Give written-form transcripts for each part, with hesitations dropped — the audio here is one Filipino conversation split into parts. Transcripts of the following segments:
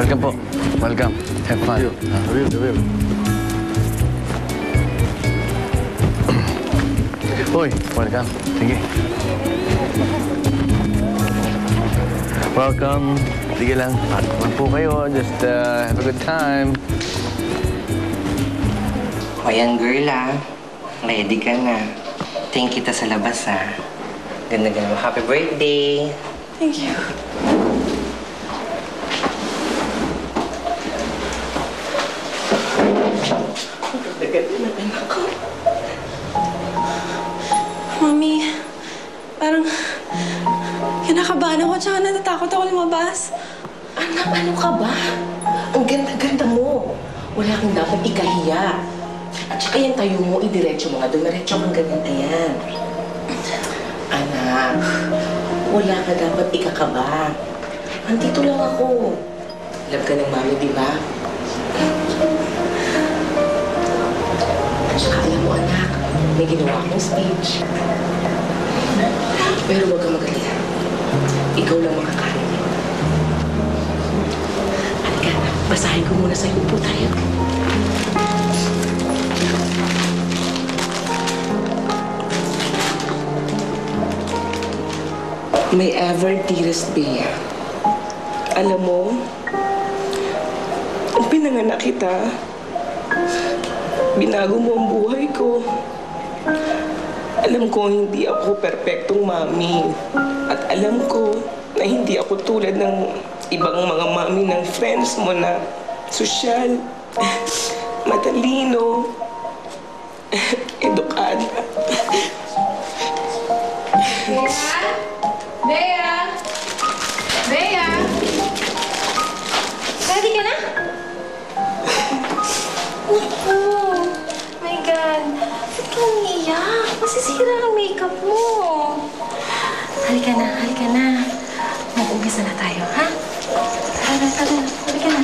Welcome po. Welcome. Have fun. Uy, welcome. Sige. Welcome. Sige lang. Pakwan po kayo. Just have a good time. O yan, girl, ready ka na. Tingin kita sa labas, Ganda-ganda. Happy birthday! Thank you. Ganda-ganda na anak ko. Mami, parang kinakabahan ako tsaka natatakot ako lumabas. Anak, ano ka ba? Ang ganda-ganda mo. Wala kang dapat ikahiya. At saka yung tayo mo, idiretso mo nga. Dumiretso kang ganyan. Ayan. Anak, wala ka dapat ikakaba. Andito lang ako. Love ka ng mami, di ba? At saka alam mo, anak, may ginawa akong speech. Pero huwag kang magalala. Ikaw lang makakain. Halika, basahin ko muna sa'yo. Upo tayo. May ever dearest Bea. Alam mo, ang pinanganak kita, binago mo ang buhay ko. Alam ko hindi ako perpektong mami. At alam ko na hindi ako tulad ng ibang mga mami ng friends mo na sosyal, matalino, edukada. Bea! Bea! Ready ka na? Naku! My God! Ba't ka umiiyak? Masisira ang makeup mo. Halika na, halika na. Mag-umpisa na tayo, ha? Tara, tara. Halika na.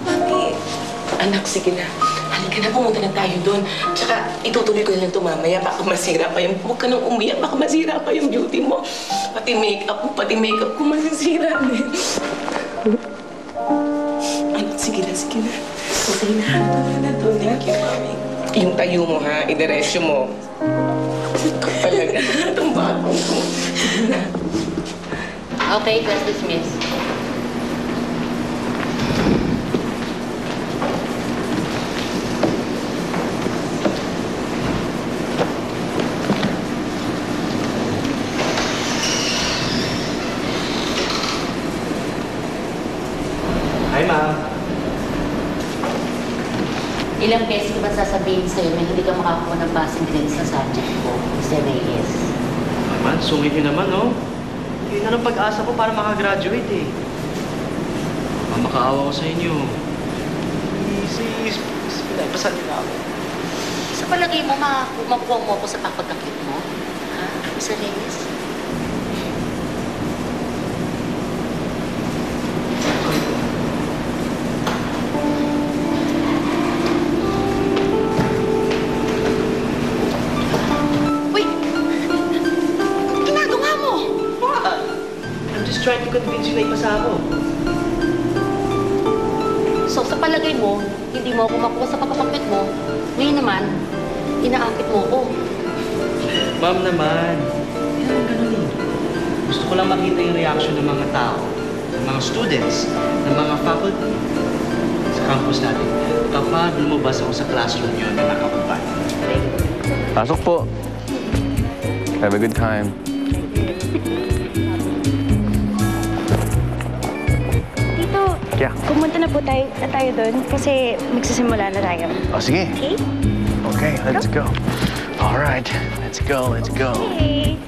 Mami! Anak, sige na. Halika na, pumunta na tayo doon. Tsaka, itutuloy ko na lang ito mamaya. Baka masira pa yung... Huwag ka nang umiyak. Baka masira pa yung beauty mo. Pati makeup ko masisira din. Anak, sige na, sige na. Sige na. Doon. Thank you, mami. Yung tayo mo, ha? Idiretso mo. Talaga. Itong bagong ko. Sige na. Okay, class dismissed. Hi, ma'am. Ilang beses ko ba sasabihin sa'yo na hindi ka makakuha ng passing grades sa subject ko, Mr. Reyes? Naman, sungit nyo naman, no? Yun na ng pag-asa ko para makagraduate, eh. Makaawa ko sa inyo. Please, pinagpasan nyo na ako. Sa palagay mo, makuha mo ako sa papagkakit mo? Ha, Mr. Reyes? Trying to convince you na ipasa ako. So, sa palagay mo, hindi mo ako makuha sa papapakit mo, ngayon naman, inaakit mo ko. Ma'am naman, hindi naman ganun eh. Gusto ko lang makita yung reaction ng mga tao, ng mga students, ng mga faculty sa campus natin kapag lumabas ako sa classroom yun na nakapagpan. Pasok po. Have a good time. Yeah. Pumunta na po tayo doon kasi magsisimula na tayo. Oh, sige. Okay? Okay, let's go. All right, let's go, let's go. Okay.